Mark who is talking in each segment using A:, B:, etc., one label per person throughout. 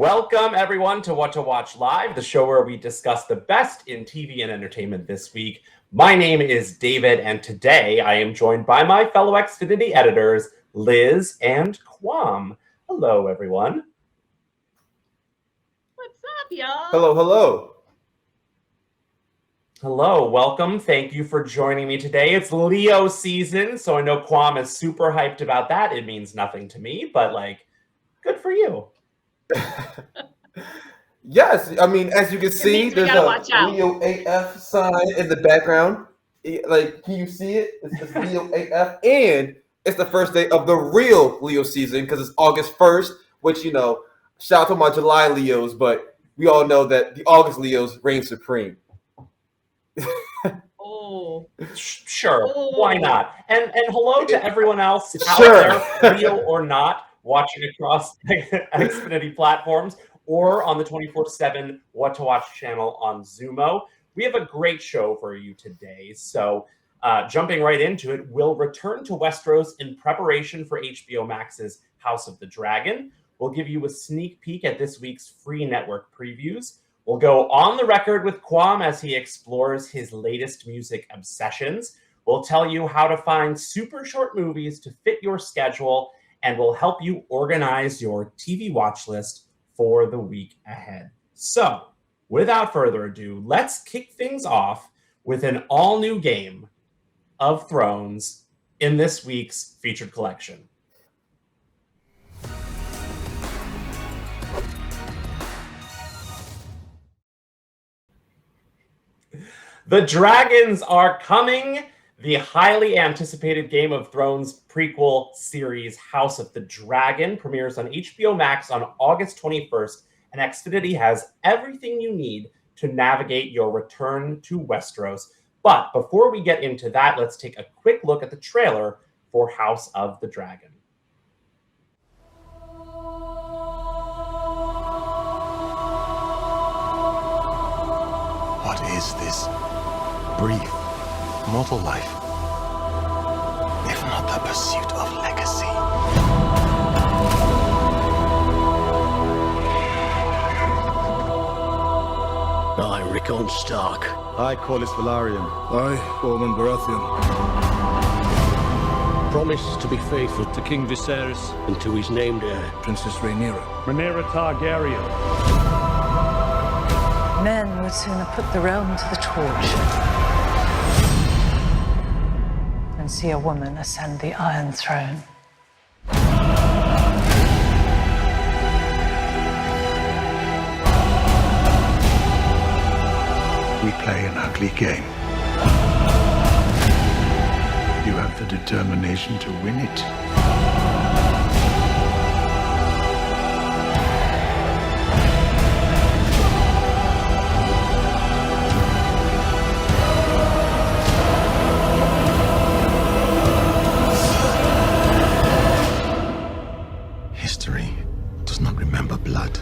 A: Welcome, everyone, to What to Watch Live, the show where we discuss the best in TV and entertainment this week. My name is David, and today I am joined by my fellow Xfinity editors, Liz and Quam. Hello, everyone.
B: What's up, y'all?
C: Hello.
A: Hello, welcome. Thank you for joining me today. It's Leo season, so I know Quam is super hyped about that. It means nothing to me, but, good for you.
C: Yes, I mean, as you can see, there's a Leo AF sign in the background. Can you see it? It's Leo AF, and it's the first day of the real Leo season because it's August 1st, which, shout out to my July Leos, but we all know that the August Leos reign supreme.
A: Sure, why not? And hello to everyone else out there, Leo or not, watching across Xfinity platforms or on the 24/7 What to Watch channel on Zumo. We have a great show for you today. So jumping right into it, we'll return to Westeros in preparation for HBO Max's House of the Dragon. We'll give you a sneak peek at this week's free network previews. We'll go on the record with Quam as he explores his latest music obsessions. We'll tell you how to find super short movies to fit your schedule, and we'll help you organize your TV watch list for the week ahead. So, without further ado, let's kick things off with an all-new Game of Thrones in this week's featured collection. The dragons are coming! The highly anticipated Game of Thrones prequel series House of the Dragon premieres on HBO Max on August 21st, and Xfinity has everything you need to navigate your return to Westeros. But before we get into that, let's take a quick look at the trailer for House of the Dragon.
D: What is this brief mortal life, if not the pursuit of legacy?
E: I, Rickon Stark.
F: I, Corlys Velaryon.
G: I, Ormond Baratheon.
E: Promise to be faithful
G: to King Viserys
E: and to his named heir,
G: Princess Rhaenyra.
H: Rhaenyra Targaryen.
I: Men would sooner put the realm to the torch than see a woman ascend the Iron Throne.
F: We play an ugly game. You have the determination to win it.
D: History does not remember blood.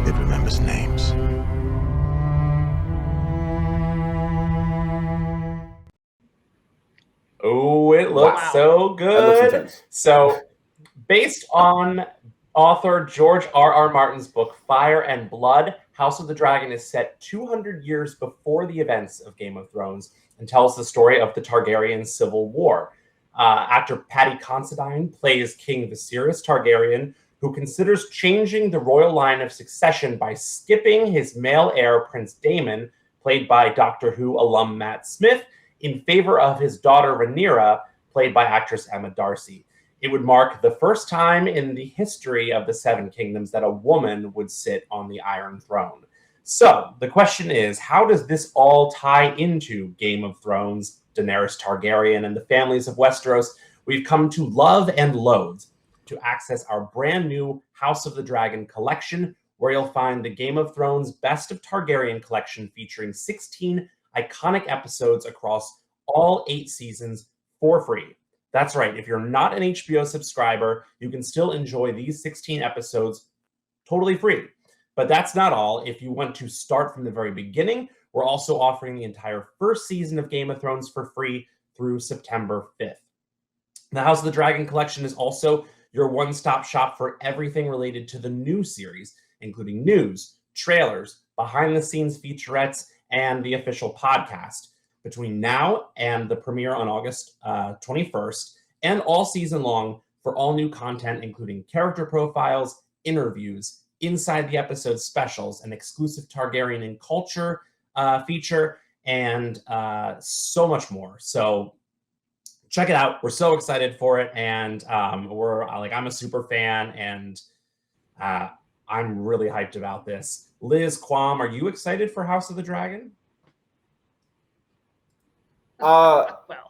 D: It remembers names.
A: Oh, it looks so good. So, based on author George R.R. Martin's book Fire and Blood, House of the Dragon is set 200 years before the events of Game of Thrones and tells the story of the Targaryen Civil War. Actor Paddy Considine plays King Viserys Targaryen, who considers changing the royal line of succession by skipping his male heir, Prince Daemon, played by Doctor Who alum Matt Smith, in favor of his daughter Rhaenyra, played by actress Emma Darcy. It would mark the first time in the history of the Seven Kingdoms that a woman would sit on the Iron Throne. So, the question is, how does this all tie into Game of Thrones, Daenerys Targaryen, and the families of Westeros we've come to love and loathe? To access our brand new House of the Dragon collection, where you'll find the Game of Thrones Best of Targaryen collection featuring 16 iconic episodes across all 8 seasons for free. That's right, if you're not an HBO subscriber, you can still enjoy these 16 episodes totally free. But that's not all. If you want to start from the very beginning, we're also offering the entire first season of Game of Thrones for free through September 5th. The House of the Dragon collection is also your one-stop shop for everything related to the new series, including news, trailers, behind-the-scenes featurettes, and the official podcast. Between now and the premiere on August 21st, and all season long, for all new content, including character profiles, interviews, inside the episode specials, an exclusive Targaryen in culture feature, and so much more. So check it out. We're so excited for it, and I'm a super fan, and I'm really hyped about this. Liz, Quam, are you excited for House of the Dragon?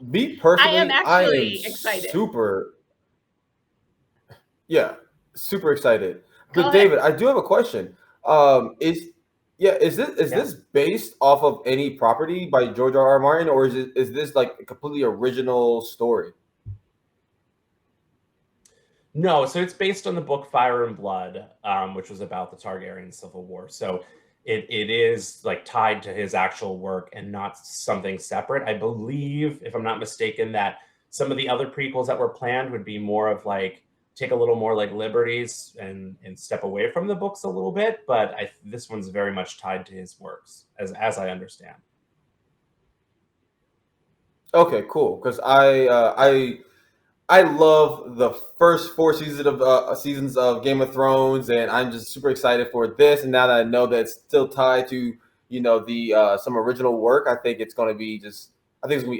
C: Me personally,
B: I am actually excited.
C: Super excited. But
B: Go
C: David,
B: ahead.
C: I do have a question. Is this based off of any property by George R.R. Martin, or is this like a completely original story?
A: No, so it's based on the book Fire and Blood, which was about the Targaryen Civil War. So it is like tied to his actual work and not something separate. I believe, if I'm not mistaken, that some of the other prequels that were planned would be more of like take a little more like liberties and step away from the books a little bit. But this one's very much tied to his works, as I understand.
C: Okay, cool. Because I love the first 4 seasons of Game of Thrones, and I'm just super excited for this. And now that I know that it's still tied to the some original work, I think it's going to be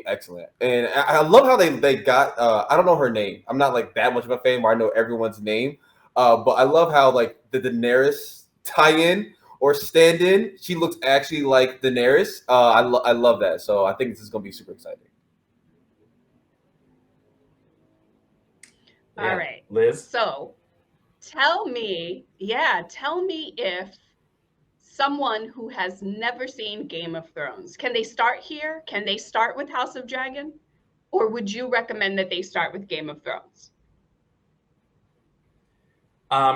C: excellent. And I love how they got I don't know her name. I'm not like that much of a fan where I know everyone's name, but I love how like the Daenerys tie-in or stand-in, she looks actually like Daenerys. I love that. So I think this is going to be super exciting.
B: Yeah. All right,
A: Liz.
B: So tell me if someone who has never seen Game of Thrones, can they start here? Can they start with House of Dragon? Or would you recommend that they start with Game of Thrones?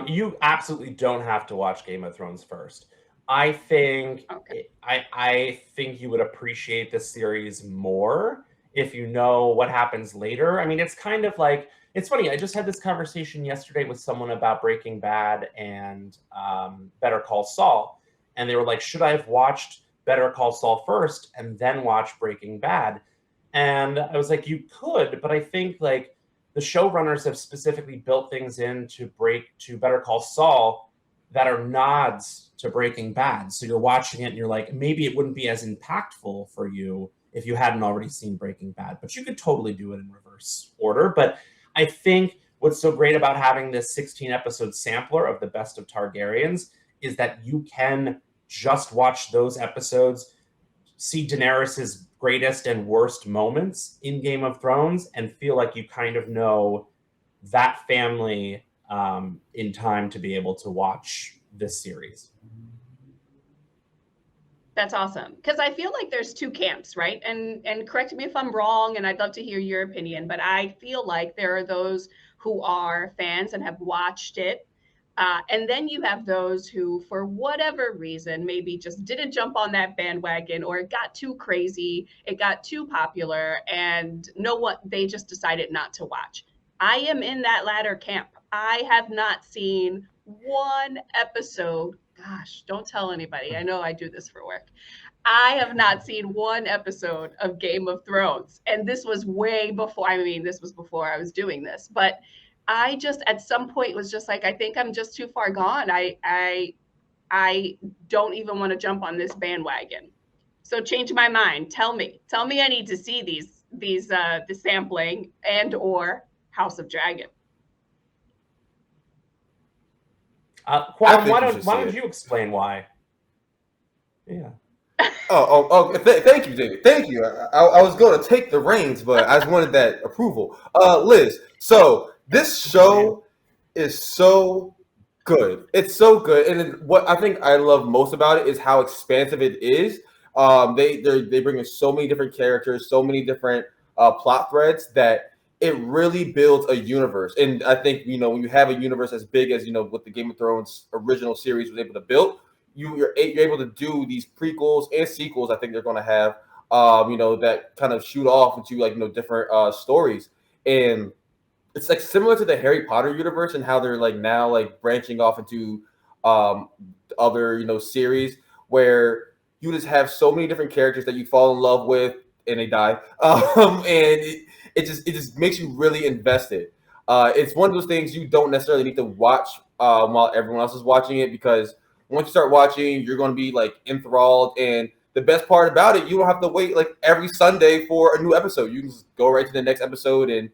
A: You absolutely don't have to watch Game of Thrones first. I think I think you would appreciate this series more if you know what happens later. I mean, it's kind of like, it's funny. I just had this conversation yesterday with someone about Breaking Bad and Better Call Saul. And they were like, should I have watched Better Call Saul first and then watch Breaking Bad? And I was like, you could, but I think like the showrunners have specifically built things into Better Call Saul that are nods to Breaking Bad. So you're watching it and you're like, maybe it wouldn't be as impactful for you if you hadn't already seen Breaking Bad, but you could totally do it in reverse order. But I think what's so great about having this 16-episode sampler of the best of Targaryens is that you can just watch those episodes, see Daenerys' greatest and worst moments in Game of Thrones, and feel like you kind of know that family in time to be able to watch this series.
B: That's awesome. Because I feel like there's two camps, right? And correct me if I'm wrong, and I'd love to hear your opinion, but I feel like there are those who are fans and have watched it. And then you have those who, for whatever reason, maybe just didn't jump on that bandwagon, or it got too crazy, it got too popular, and they just decided not to watch. I am in that latter camp. I have not seen one episode. Gosh, don't tell anybody. I know I do this for work. I have not seen one episode of Game of Thrones. And this was way before, this was before I was doing this. But I just, at some point, was just like, I think I'm just too far gone. I don't even want to jump on this bandwagon. So change my mind. Tell me I need to see the sampling and or House of Dragon.
A: Quam, why don't you explain why? Yeah.
C: Thank you, David. Thank you. I was going to take the reins, but I just wanted that approval. Liz, so this show is so good. It's so good, and what I think I love most about it is how expansive it is. They bring in so many different characters, so many different plot threads that it really builds a universe. And I think, when you have a universe as big as, what the Game of Thrones original series was able to build, you're able to do these prequels and sequels. I think they're going to have, that kind of shoot off into different stories. And it's like similar to the Harry Potter universe and how they're like now like branching off into other series where you just have so many different characters that you fall in love with and they die, and it just makes you really invested. It's one of those things you don't necessarily need to watch while everyone else is watching it, because once you start watching, you're going to be like enthralled. And the best part about it, you don't have to wait like every Sunday for a new episode. You can just go right to the next episode and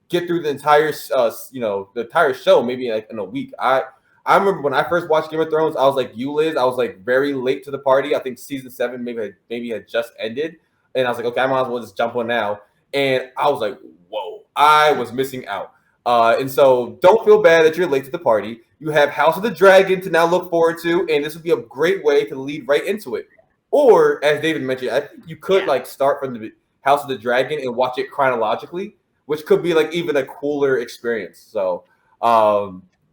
C: get through the entire the entire show maybe like in a week. I remember when I first watched Game of Thrones, I was like you, Liz. I was like very late to the party. I think season 7 maybe had just ended, and I was like, okay, I might as well just jump on now. And I was like, whoa, I was missing out. And so don't feel bad that you're late to the party. You have House of the Dragon to now look forward to, and this would be a great way to lead right into it. Or, as David mentioned, I think you could like start from the House of the Dragon and watch it chronologically, which could be like even a cooler experience. So,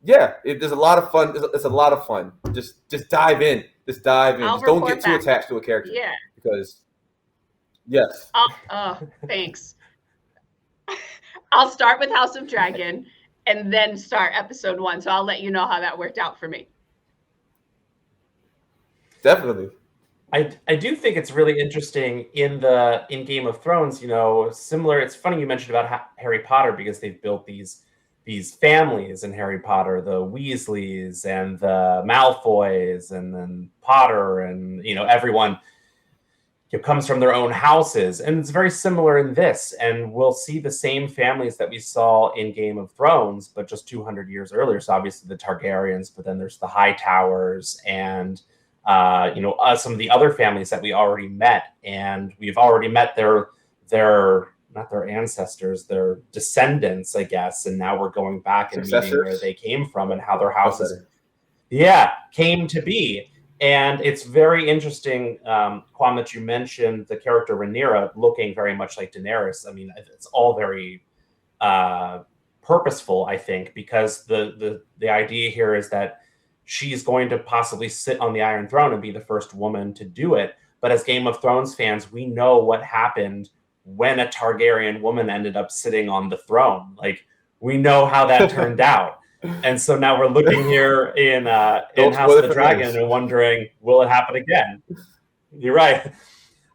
C: there's a lot of fun. It's a lot of fun. Just dive in. Just dive in. Just don't get too attached to a character.
B: Yeah.
C: Because, yes.
B: Thanks. I'll start with House of Dragon and then start episode 1. So I'll let you know how that worked out for me.
C: Definitely.
A: I do think it's really interesting in Game of Thrones, similar. It's funny you mentioned about Harry Potter, because they've built these families in Harry Potter, the Weasleys and the Malfoys, and then Potter, and everyone comes from their own houses. And it's very similar in this, and we'll see the same families that we saw in Game of Thrones, but just 200 years earlier. So obviously the Targaryens, but then there's the Hightowers and some of the other families that we already met, and we've already met their not their ancestors, their descendants, I guess. And now we're going back and meeting where they came from and how their houses came to be. And it's very interesting, Kwam, that you mentioned the character Rhaenyra looking very much like Daenerys. I mean, it's all very purposeful, I think, because the idea here is that she's going to possibly sit on the Iron Throne and be the first woman to do it. But as Game of Thrones fans, we know what happened when a Targaryen woman ended up sitting on the throne. Like, we know how that turned out. And so now we're looking here in House of the Dragon and wondering, will it happen again? You're right.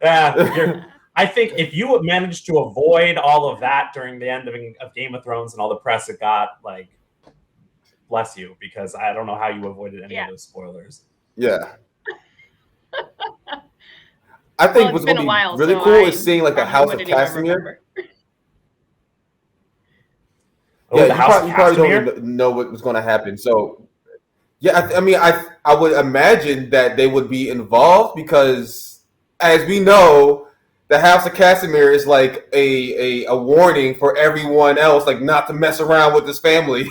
A: I think if you managed to avoid all of that during the end of Game of Thrones and all the press it got, like, bless you, because I don't know how you avoided any of those spoilers.
C: Yeah. I think what's going to be really cool is seeing like the House of Casimir. You probably don't know what was going to happen. So, yeah, I mean, I would imagine that they would be involved because, as we know, the House of Casimir is like a warning for everyone else, like not to mess around with this family.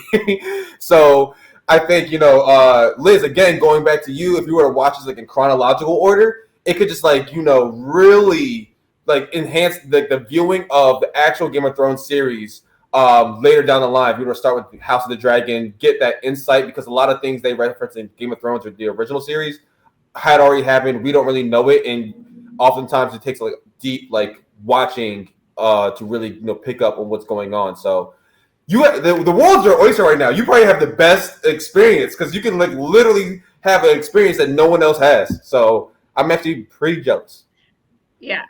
C: So I think, Liz, again, going back to you, if you were to watch this like in chronological order, it could just like, really like enhance the viewing of the actual Game of Thrones series later down the line. If you were to start with House of the Dragon, get that insight, because a lot of things they reference in Game of Thrones or the original series had already happened. We don't really know it, and oftentimes it takes like deep like watching to really pick up on what's going on. So the world's your oyster right now. You probably have the best experience because you can like literally have an experience that no one else has. So I'm actually pretty jealous.
B: Yeah.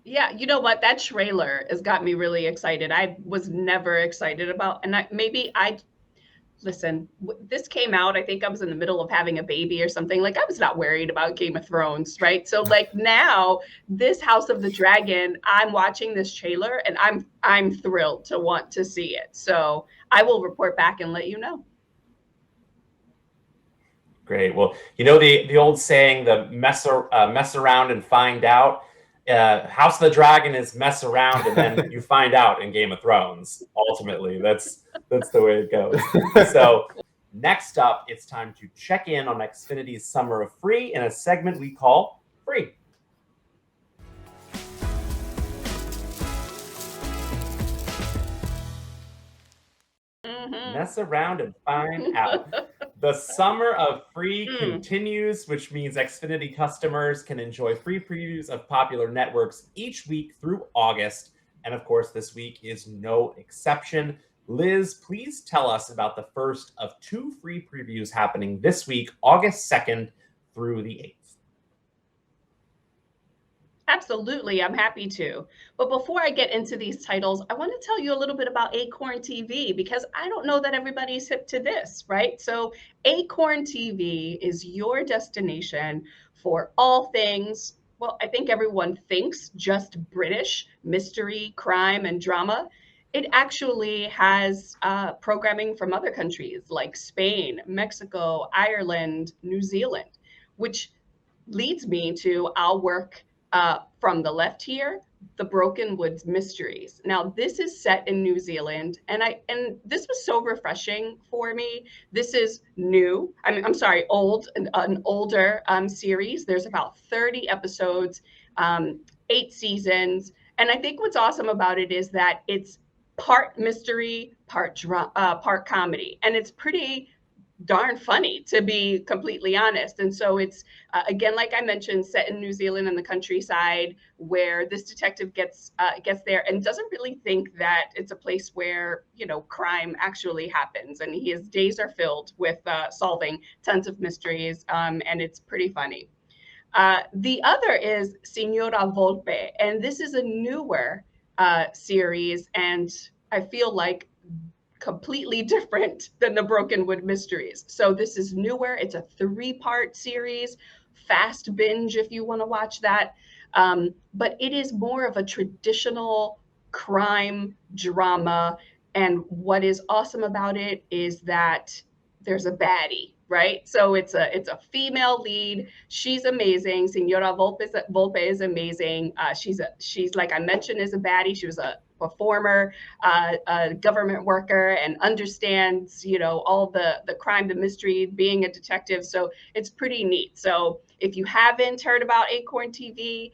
B: You know what? That trailer has got me really excited. I was never excited about, and listen, this came out, I think I was in the middle of having a baby or something. Like, I was not worried about Game of Thrones, right? So like now this House of the Dragon, I'm watching this trailer and I'm thrilled to want to see it. So I will report back and let you know.
A: Great. Well, the old saying, the mess around and find out. House of the Dragon is mess around and then you find out in Game of Thrones. Ultimately, that's the way it goes. So next up, it's time to check in on Xfinity's Summer of Free in a segment we call Free. Mess around and find out. The Summer of Free continues, which means Xfinity customers can enjoy free previews of popular networks each week through August. And of course, this week is no exception. Liz, please tell us about the first of 2 free previews happening this week, August 2nd through the 8th.
B: Absolutely, I'm happy to. But before I get into these titles, I want to tell you a little bit about Acorn TV because I don't know that everybody's hip to this, right? So, Acorn TV is your destination for all things, well, I think everyone thinks just British mystery, crime, and drama. It actually has programming from other countries like Spain, Mexico, Ireland, New Zealand, which leads me to our work from the left here, the Broken Woods Mysteries. Now, this is set in New Zealand, and this was so refreshing for me. This is new. I'm sorry, an older series. There's about 30 episodes, 8 seasons, and I think what's awesome about it is that it's part mystery, part comedy, and it's pretty darn funny, to be completely honest. And so it's again, like I mentioned, set in New Zealand in the countryside, where this detective gets there and doesn't really think that it's a place where crime actually happens, and his days are filled with solving tons of mysteries, and it's pretty funny. The other is Signora Volpe, and this is a newer series, and I feel like completely different than the Broken Wood Mysteries. So this is newer. It's a 3-part series, fast binge if you want to watch that. But it is more of a traditional crime drama. And what is awesome about it is that there's a baddie, right? So it's a female lead. She's amazing. Senora Volpe is amazing. She's like I mentioned, is a baddie. She was a performer, a government worker, and understands all the crime, the mystery, being a detective. So it's pretty neat. So if you haven't heard about Acorn TV,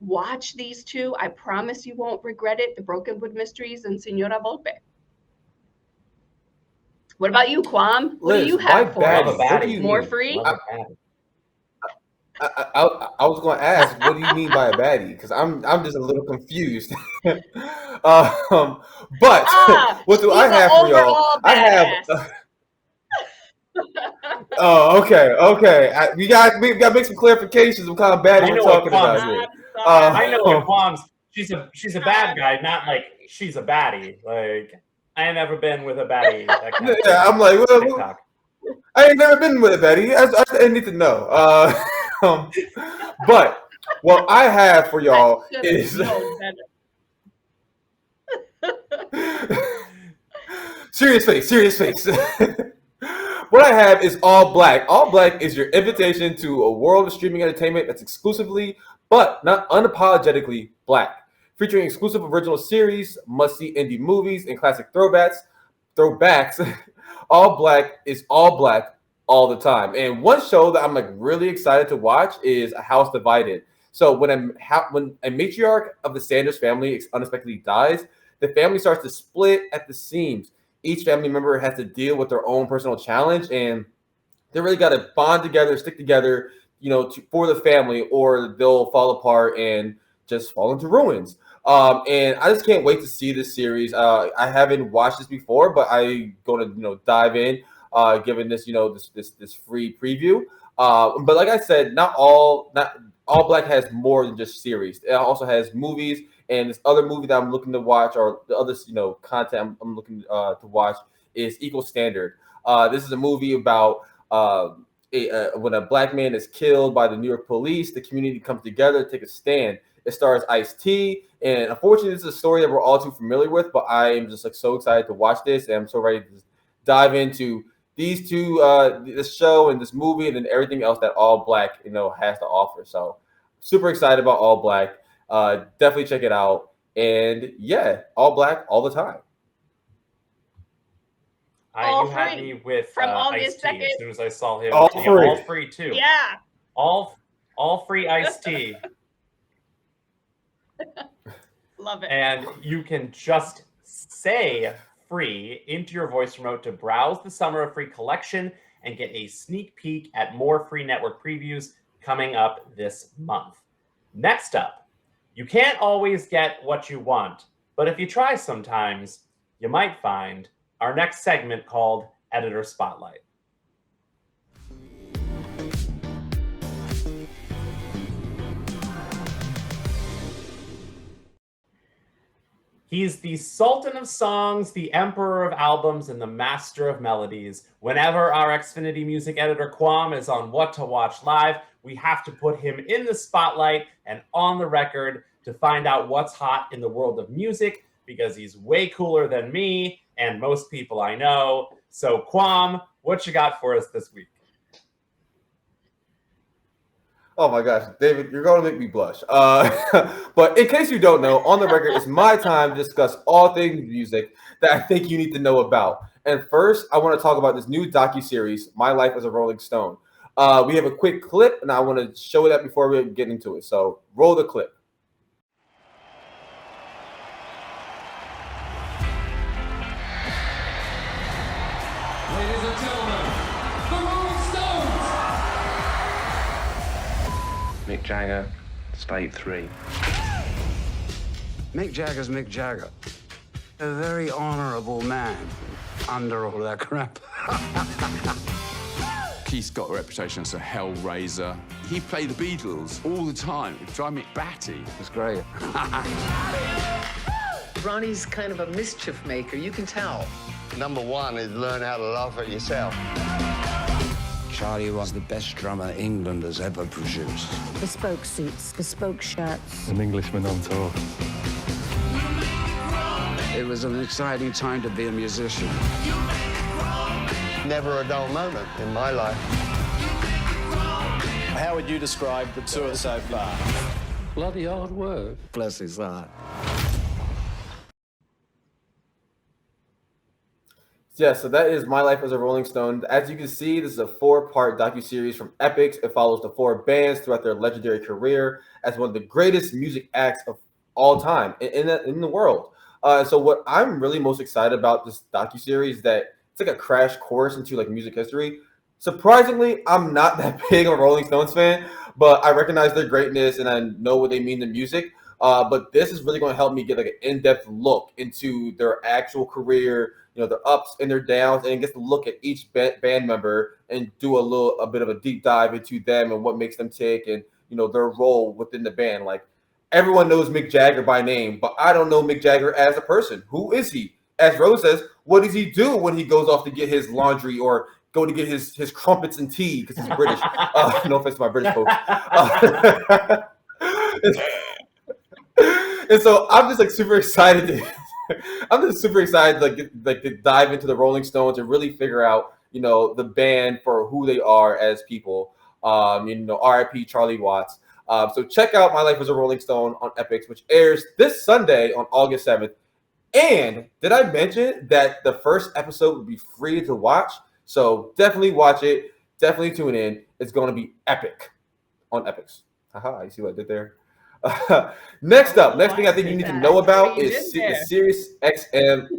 B: watch these 2. I promise you won't regret it. The Broken Wood Mysteries and Senora Volpe. What about you, Kwam? What do you have for us? More free?
C: I was going to ask, what do you mean by a baddie? Because I'm just a little confused. But what do I have for y'all? I have. Oh, okay. We got to make some clarifications of what kind of baddie we're talking about here.
A: I know what Kwam's. She's a bad guy, not like she's a baddie. Like I ain't never been with a baddie.
C: Yeah, I'm like, well, I ain't never been with a baddie. I need to know. But what I have for y'all is serious face. What I have is All Black. All Black is your invitation to a world of streaming entertainment that's exclusively, but not unapologetically, black. Featuring exclusive original series, must-see indie movies, and classic throwbacks. All Black is all black all the time. And one show that I'm like really excited to watch is A House Divided. So when a matriarch of the Sanders family unexpectedly dies, the family starts to split at the seams. Each family member has to deal with their own personal challenge, and they really got to bond together, stick together, for the family, or they'll fall apart and just fall into ruins. And I just can't wait to see this series. I haven't watched this before, but I'm going to dive in, given this this free preview. But like I said, not all black has more than just series. It also has movies, and this other movie that I'm looking to watch, or the other content I'm looking to watch, is Equal Standard. This is a movie about when a black man is killed by the New York police, the community comes together to take a stand. It stars Ice-T, and unfortunately, this is a story that we're all too familiar with. But I am just so excited to watch this, and I'm so ready to dive into these two, this show and this movie, and then everything else that All Black has to offer. So super excited about All Black. Definitely check it out. And yeah, All Black all the time.
A: You had me with
B: from August 2nd.
A: As soon as I saw him,
C: all
A: free too.
B: Yeah,
A: all free Ice-T.
B: Love it.
A: And you can just say free into your voice remote to browse the Summer of Free collection and get a sneak peek at more free network previews coming up this month. Next up, you can't always get what you want, but if you try sometimes, you might find our next segment called Editor Spotlight. He's the Sultan of Songs, the Emperor of Albums, and the Master of Melodies. Whenever our Xfinity music editor Quam is on What to Watch Live, we have to put him in the spotlight and on the record to find out what's hot in the world of music, because he's way cooler than me and most people I know. So Quam, what you got for us this week?
C: Oh my gosh, David, you're going to make me blush. But in case you don't know, On the Record is my time to discuss all things music that I think you need to know about. And first, I want to talk about this new docuseries, My Life as a Rolling Stone. We have a quick clip, and I want to show that before we get into it. So roll the clip.
J: Ladies and gentlemen, the Rolling Stones!
K: Mick Jagger, State 3.
L: Mick Jagger's Mick Jagger. A very honorable man under all that crap.
M: Keith's got a reputation as a hellraiser. He played the Beatles all the time. It drove me batty.
L: It's great.
N: Ronnie's kind of a mischief maker, you can tell.
O: Number one is learn how to laugh at yourself.
L: Charlie was the best drummer England has ever produced.
P: Bespoke suits, bespoke shirts.
H: An Englishman on tour.
L: It was an exciting time to be a musician.
O: Never a dull moment in my life.
Q: How would you describe the tour so far?
L: Bloody hard work. Bless his heart.
C: Yeah, so that is My Life as a Rolling Stone. As you can see, this is a 4-part docuseries from Epix. It follows the 4 bands throughout their legendary career as one of the greatest music acts of all time in the world. So what I'm really most excited about this docuseries is that it's like a crash course into like music history. Surprisingly, I'm not that big of a Rolling Stones fan, but I recognize their greatness and I know what they mean to music. But this is really going to help me get like an in-depth look into their actual career, you know, their ups and their downs, and get to look at each band member and do a bit of a deep dive into them and what makes them tick and, you know, their role within the band. Like, everyone knows Mick Jagger by name, but I don't know Mick Jagger as a person. Who is he? As Rose says, what does he do when he goes off to get his laundry or go to get his crumpets and tea because he's British? No offense to my British folks. And so I'm just like super excited to to dive into the Rolling Stones and really figure out, you know, the band for who they are as people. You know, R.I.P. Charlie Watts. So check out My Life as a Rolling Stone on Epix, which airs this Sunday on August 7th. And did I mention that the first episode will be free to watch? So definitely watch it. Definitely tune in. It's going to be epic on Epix. Haha, you see what I did there? Next thing I think you need to know about is Sirius XM.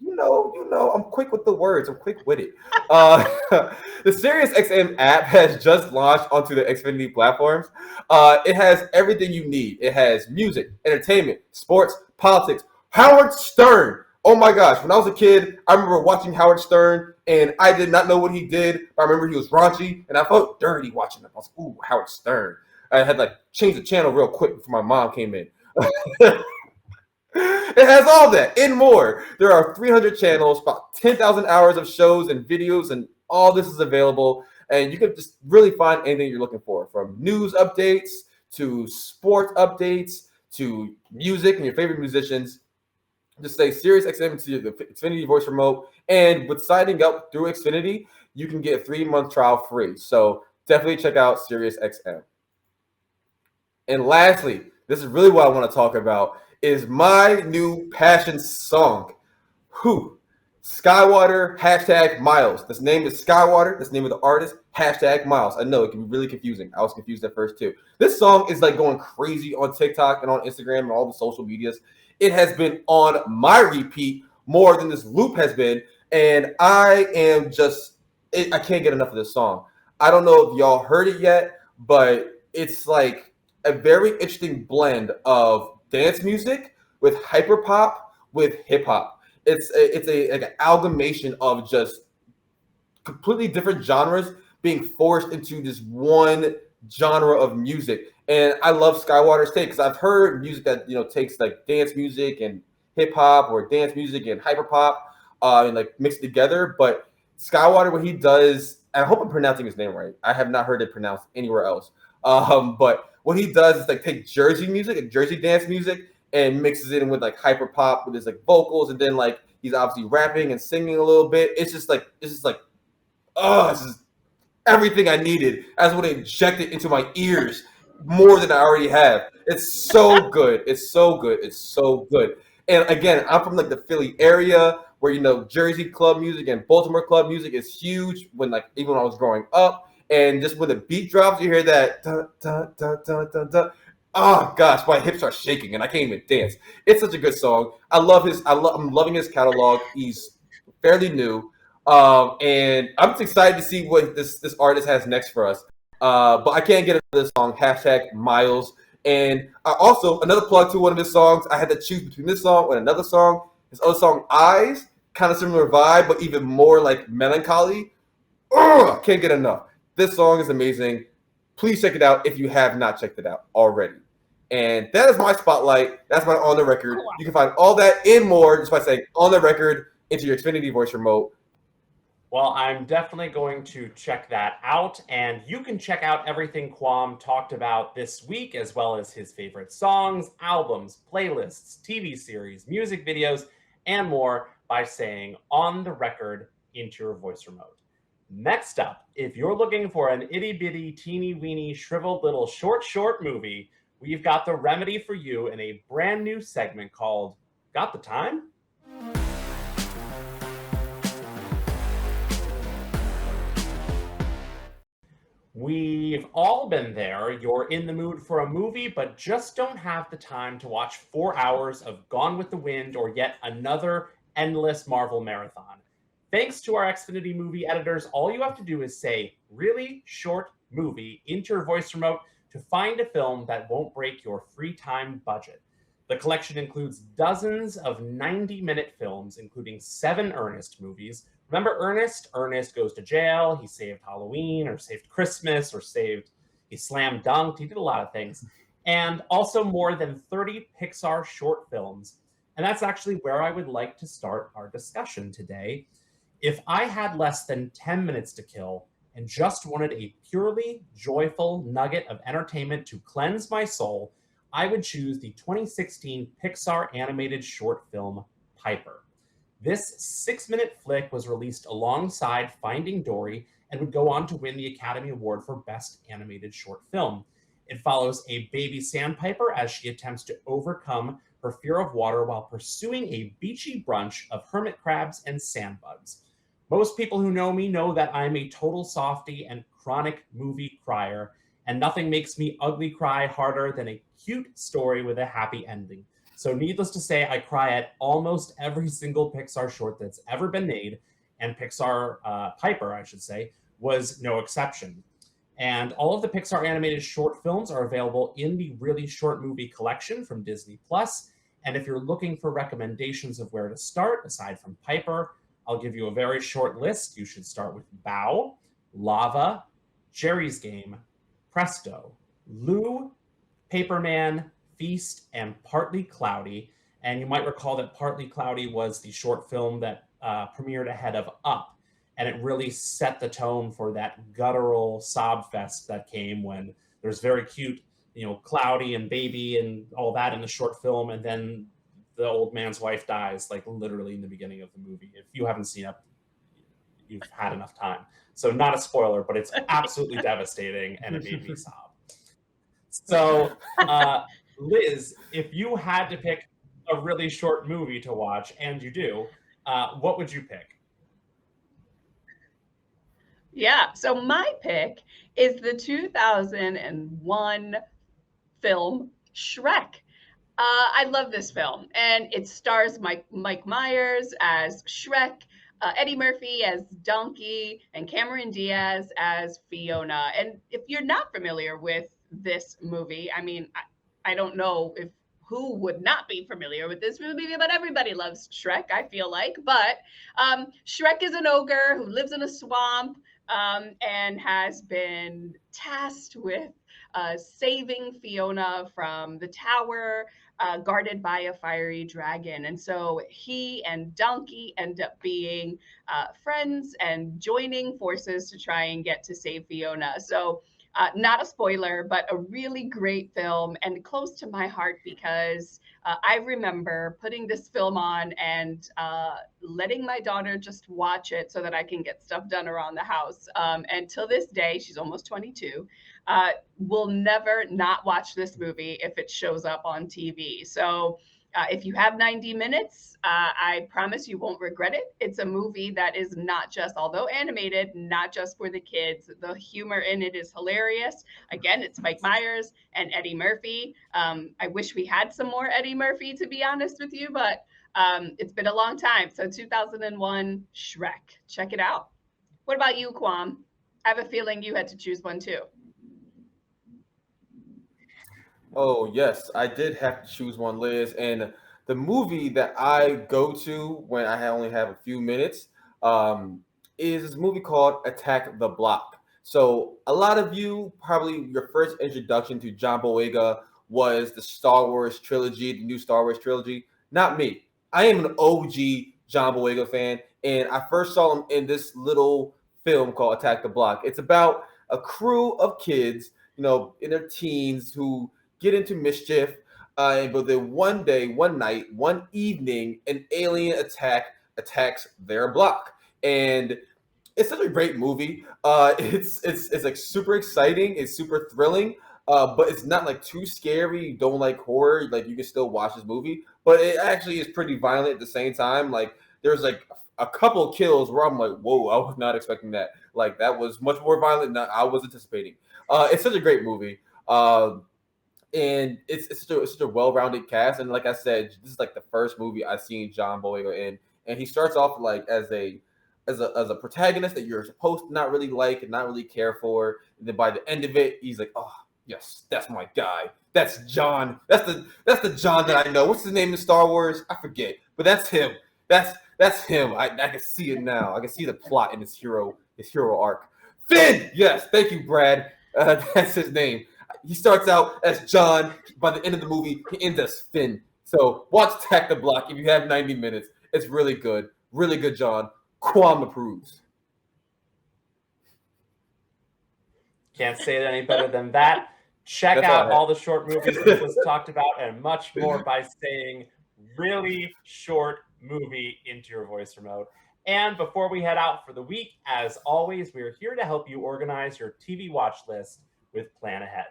C: You know, I'm quick with the words. I'm quick-witted. The Sirius XM app has just launched onto the Xfinity platforms. It has everything you need. It has music, entertainment, sports, politics. Howard Stern. Oh my gosh, when I was a kid, I remember watching Howard Stern, and I did not know what he did. I remember he was raunchy, and I felt dirty watching him. I was like, ooh, Howard Stern. I had like changed the channel real quick before my mom came in. It has all that and more. There are 300 channels, about 10,000 hours of shows and videos, and all this is available. And you can just really find anything you're looking for, from news updates to sports updates to music and your favorite musicians. Just say Sirius XM into the Xfinity voice remote. And with signing up through Xfinity, you can get a 3-month trial free. So definitely check out Sirius XM. And lastly, this is really what I want to talk about, is my new passion song. Skywater, #Miles. This name is Skywater. This name of the artist, #Miles. I know it can be really confusing. I was confused at first too. This song is like going crazy on TikTok and on Instagram and all the social medias. It has been on my repeat more than this loop has been. And I am I can't get enough of this song. I don't know if y'all heard it yet, but it's like a very interesting blend of dance music with hyperpop, with hip hop. It's like an amalgamation of just completely different genres being forced into this one genre of music. And I love Skywater's take because I've heard music that takes like dance music and hip hop or dance music and hyper pop and like mixed together. But Skywater, what he does, and I hope I'm pronouncing his name right. I have not heard it pronounced anywhere else. But what he does is like take Jersey music, like Jersey dance music, and mixes it in with like hyper pop with his like vocals, and then like he's obviously rapping and singing a little bit. It's just like oh, this is everything I needed. I just want to inject it into my ears more than I already have. It's so good. It's so good. It's so good. And again, I'm from like the Philly area where Jersey club music and Baltimore club music is huge. Even when I was growing up, and just when the beat drops, you hear that. Dun, dun, dun, dun, dun, dun. Oh gosh, my hips are shaking and I can't even dance. It's such a good song. I'm loving his catalog. He's fairly new. And I'm just excited to see what this artist has next for us. But I can't get another song, #Miles. And also, another plug to one of his songs, I had to choose between this song and another song. His other song, Eyes, kind of similar vibe, but even more like melancholy. Ugh, can't get enough. This song is amazing. Please check it out if you have not checked it out already. And that is my spotlight. That's my On the Record. You can find all that and more just by saying On the Record into your Xfinity voice remote.
A: Well, I'm definitely going to check that out, and you can check out everything Quam talked about this week, as well as his favorite songs, albums, playlists, TV series, music videos, and more by saying On the Record into your voice remote. Next up, if you're looking for an itty-bitty, teeny-weeny, shriveled little short movie, we've got the remedy for you in a brand new segment called Got the Time? We've all been there. You're in the mood for a movie, but just don't have the time to watch 4 hours of Gone with the Wind or yet another endless Marvel marathon. Thanks to our Xfinity movie editors, all you have to do is say really short movie into your voice remote to find a film that won't break your free time budget. The collection includes dozens of 90-minute films, including 7 Ernest movies. Remember Ernest? Ernest goes to jail. He saved Halloween or saved Christmas or he slam dunked. He did a lot of things. And also more than 30 Pixar short films. And that's actually where I would like to start our discussion today. If I had less than 10 minutes to kill and just wanted a purely joyful nugget of entertainment to cleanse my soul, I would choose the 2016 Pixar animated short film Piper. This 6-minute flick was released alongside Finding Dory and would go on to win the Academy Award for Best Animated Short Film. It follows a baby sandpiper as she attempts to overcome her fear of water while pursuing a beachy brunch of hermit crabs and sandbugs. Most people who know me know that I'm a total softie and chronic movie crier, and nothing makes me ugly cry harder than a cute story with a happy ending. So needless to say, I cry at almost every single Pixar short that's ever been made, and Pixar Piper, I should say, was no exception. And all of the Pixar animated short films are available in the Really Short Movie collection from Disney+. And if you're looking for recommendations of where to start, aside from Piper, I'll give you a very short list. You should start with Bow, Lava, Jerry's Game, Presto, Lou, Paperman, Feast, and Partly Cloudy. And you might recall that Partly Cloudy was the short film that premiered ahead of Up. And it really set the tone for that guttural sob fest that came when there's very cute, Cloudy and baby and all that in the short film. And then the old man's wife dies, like literally in the beginning of the movie. If you haven't seen Up, you've had enough time. So not a spoiler, but it's absolutely devastating and it made me sob. So, Liz, if you had to pick a really short movie to watch, and you do, what would you pick?
B: Yeah, so my pick is the 2001 film Shrek. I love this film, and it stars Mike Myers as Shrek, Eddie Murphy as Donkey, and Cameron Diaz as Fiona. And if you're not familiar with this movie, I mean, I don't know if who would not be familiar with this movie? But everybody loves Shrek, I feel like. But Shrek is an ogre who lives in a swamp and has been tasked with saving Fiona from the tower guarded by a fiery dragon. And so he and Donkey end up being friends and joining forces to try and get to save Fiona. So not a spoiler, but a really great film and close to my heart because I remember putting this film on and letting my daughter just watch it so that I can get stuff done around the house. And till this day, she's almost 22, will never not watch this movie if it shows up on TV. So if you have 90 minutes, I promise you won't regret it. It's a movie that is not just, although animated, not just for the kids. The humor in it is hilarious. Again, it's Mike Myers and Eddie Murphy. I wish we had some more Eddie Murphy, to be honest with you, but it's been a long time. So 2001, Shrek. Check it out. What about you, Kwam? I have a feeling you had to choose one too.
C: Oh, yes, I did have to choose one, Liz. And the movie that I go to when I only have a few minutes is this movie called Attack the Block. So a lot of you, probably your first introduction to John Boyega was the Star Wars trilogy, the new Star Wars trilogy. Not me. I am an OG John Boyega fan, and I first saw him in this little film called Attack the Block. It's about a crew of kids, in their teens who get into mischief, but then one night, one evening, an alien attacks their block, and it's such a great movie. It's like super exciting, it's super thrilling, but it's not like too scary. You don't like horror, like you can still watch this movie, but it actually is pretty violent at the same time. Like there's like a couple kills where I'm like, whoa, I was not expecting that. Like that was much more violent than I was anticipating. It's such a great movie. And it's such a well-rounded cast, and like I said, this is like the first movie I've seen John Boyega in, and he starts off like as a protagonist that you're supposed to not really like and not really care for, and then by the end of it, he's like, oh yes, that's my guy, that's John, that's the John that I know. What's his name in Star Wars? I forget, but that's him. That's him. I can see it now. I can see the plot in his hero arc. Finn, yes, thank you, Brad. That's his name. He starts out as John. By the end of the movie, he ends as Finn. So watch Attack the Block if you have 90 minutes. It's really good. Really good, John. Kwam approves.
A: Can't say it any better than that. Check out all the short movies we just talked about and much more by saying really short movie into your voice remote. And before we head out for the week, as always, we are here to help you organize your TV watch list with Plan Ahead.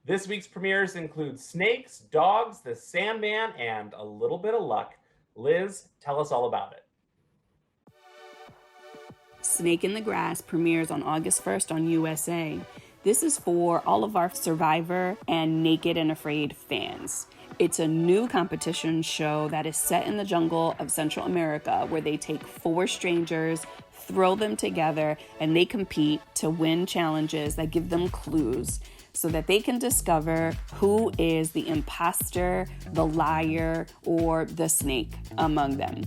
A: This week's premieres include Snakes, Dogs, The Sandman, and A Little Bit of Luck. Liz, tell us all about it.
R: Snake in the Grass premieres on August 1st on USA. This is for all of our Survivor and Naked and Afraid fans. It's a new competition show that is set in the jungle of Central America, where they take 4 strangers, throw them together, and they compete to win challenges that give them clues so that they can discover who is the imposter, the liar, or the snake among them.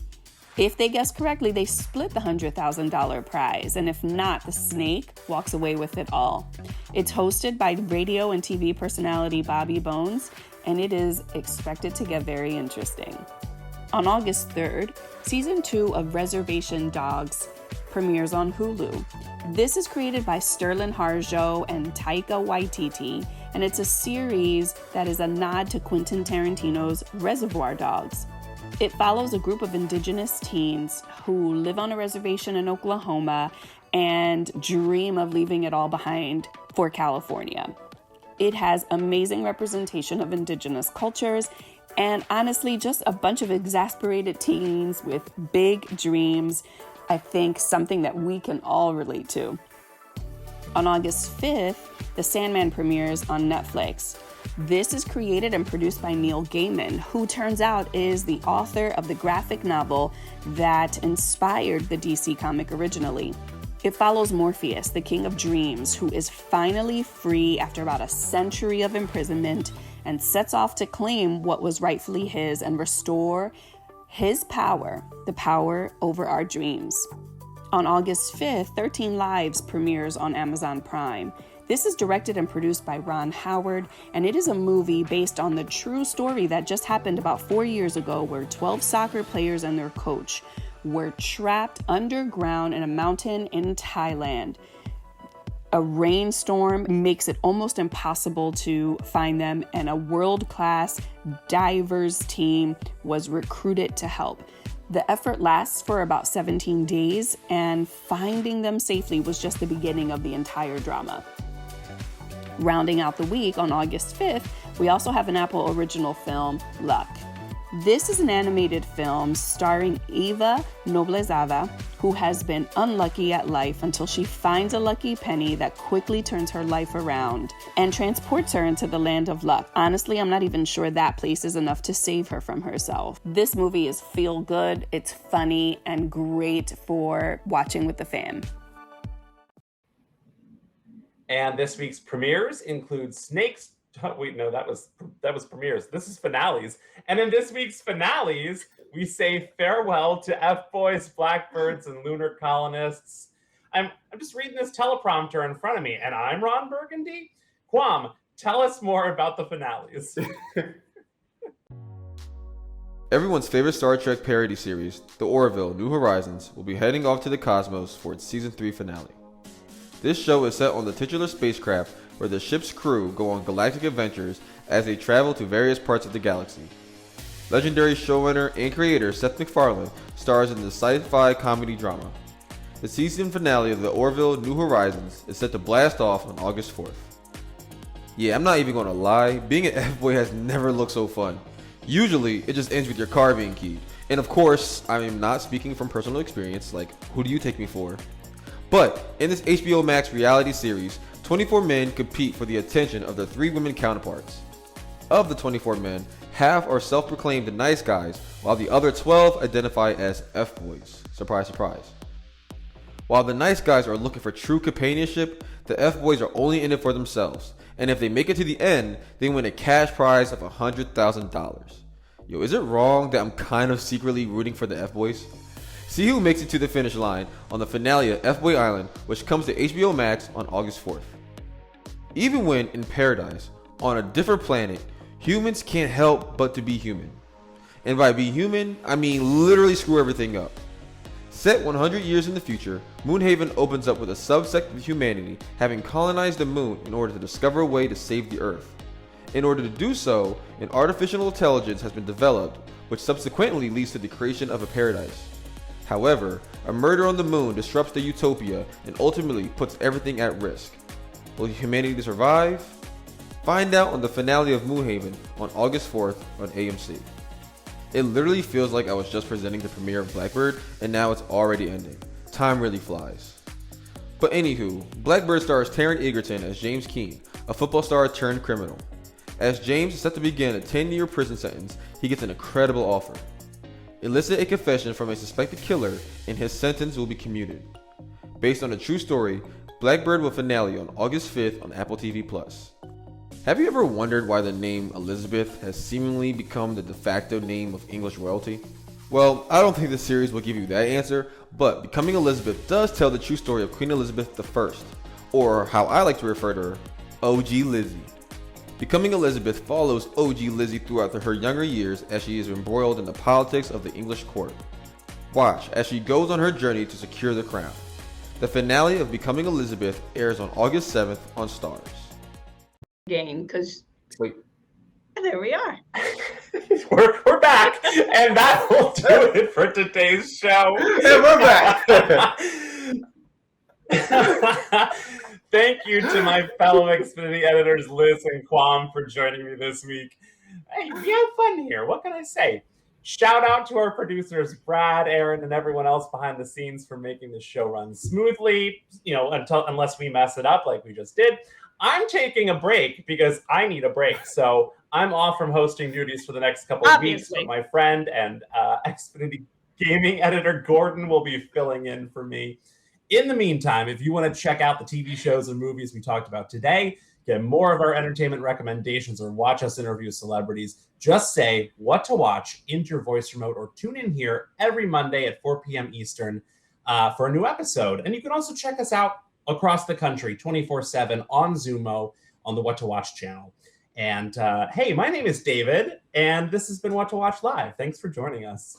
R: If they guess correctly, they split the $100,000 prize, and if not, the snake walks away with it all. It's hosted by radio and TV personality Bobby Bones, and it is expected to get very interesting. On August 3rd, Season 2 of Reservation Dogs premieres on Hulu. This is created by Sterling Harjo and Taika Waititi, and it's a series that is a nod to Quentin Tarantino's Reservoir Dogs. It follows a group of indigenous teens who live on a reservation in Oklahoma and dream of leaving it all behind for California. It has amazing representation of indigenous cultures and honestly just a bunch of exasperated teens with big dreams. I think something that we can all relate to. On August 5th, The Sandman premieres on Netflix. This is created and produced by Neil Gaiman, who turns out is the author of the graphic novel that inspired the DC comic originally. It follows Morpheus, the king of dreams, who is finally free after about a century of imprisonment and sets off to claim what was rightfully his and restore his power, the power over our dreams. On August 5th, 13 Lives premieres on Amazon Prime. This is directed and produced by Ron Howard, and it is a movie based on the true story that just happened about 4 years ago, where 12 soccer players and their coach were trapped underground in a mountain in Thailand. A rainstorm makes it almost impossible to find them, and a world-class divers team was recruited to help. The effort lasts for about 17 days, and finding them safely was just the beginning of the entire drama. Rounding out the week on August 5th, we also have an Apple original film, Luck. This is an animated film starring Eva Noblezada, who has been unlucky at life until she finds a lucky penny that quickly turns her life around and transports her into the land of luck. Honestly, I'm not even sure that place is enough to save her from herself. This movie is feel good, it's funny, and great for watching with the fam.
A: And this week's premieres include Snakes. Oh, wait, no, that was premieres. This is finales. And in this week's finales, we say farewell to F-Boys, Blackbirds, and Lunar Colonists. I'm just reading this teleprompter in front of me, and I'm Ron Burgundy. Quam, tell us more about the finales.
C: Everyone's favorite Star Trek parody series, The Orville: New Horizons, will be heading off to the cosmos for its Season 3 finale. This show is set on the titular spacecraft where the ship's crew go on galactic adventures as they travel to various parts of the galaxy. Legendary showrunner and creator Seth MacFarlane stars in the sci-fi comedy drama. The season finale of The Orville: New Horizons is set to blast off on August 4th. Yeah, I'm not even gonna lie, being an F-boy has never looked so fun. Usually, it just ends with your car being keyed. And of course, I am not speaking from personal experience, like, who do you take me for? But in this HBO Max reality series, 24 men compete for the attention of their 3 women counterparts. Of the 24 men, half are self-proclaimed nice guys, while the other 12 identify as F-boys. Surprise, surprise. While the nice guys are looking for true companionship, the F-boys are only in it for themselves, and if they make it to the end, they win a cash prize of $100,000. Yo, is it wrong that I'm kind of secretly rooting for the F-boys? See who makes it to the finish line on the finale of F-Boy Island, which comes to HBO Max on August 4th. Even when in paradise, on a different planet, humans can't help but to be human. And by be human, I mean literally screw everything up. Set 100 years in the future, Moonhaven opens up with a subsect of humanity having colonized the moon in order to discover a way to save the Earth. In order to do so, an artificial intelligence has been developed, which subsequently leads to the creation of a paradise. However, a murder on the moon disrupts the utopia and ultimately puts everything at risk. Will humanity survive? Find out on the finale of Moonhaven on August 4th on AMC. It literally feels like I was just presenting the premiere of Blackbird and now it's already ending. Time really flies. But anywho, Blackbird stars Taron Egerton as James Keene, a football star turned criminal. As James is set to begin a 10-year prison sentence, he gets an incredible offer. Elicit a confession from a suspected killer and his sentence will be commuted. Based on a true story, Blackbird will finale on August 5th on Apple TV+. Have you ever wondered why the name Elizabeth has seemingly become the de facto name of English royalty? Well, I don't think this series will give you that answer, but Becoming Elizabeth does tell the true story of Queen Elizabeth I, or how I like to refer to her, OG Lizzie. Becoming Elizabeth follows OG Lizzie throughout her younger years as she is embroiled in the politics of the English court. Watch as she goes on her journey to secure the crown. The finale of Becoming Elizabeth airs on August 7th on Starz.
B: Game, because there we are.
A: We're back, and that will do it for today's show.
C: And we're back.
A: Thank you to my fellow Xfinity editors, Liz and Quam, for joining me this week. Hey, we have fun here. What can I say? Shout out to our producers, Brad, Aaron, and everyone else behind the scenes for making the show run smoothly, unless we mess it up like we just did. I'm taking a break because I need a break. So I'm off from hosting duties for the next couple of weeks, but my friend and Xfinity gaming editor, Gordon, will be filling in for me. In the meantime, if you want to check out the TV shows and movies we talked about today, get more of our entertainment recommendations, or watch us interview celebrities, just say what to watch into your voice remote or tune in here every Monday at 4 p.m. Eastern for a new episode. And you can also check us out across the country 24/7 on Zumo on the What to Watch channel. And hey, my name is David, and this has been What to Watch Live. Thanks for joining us.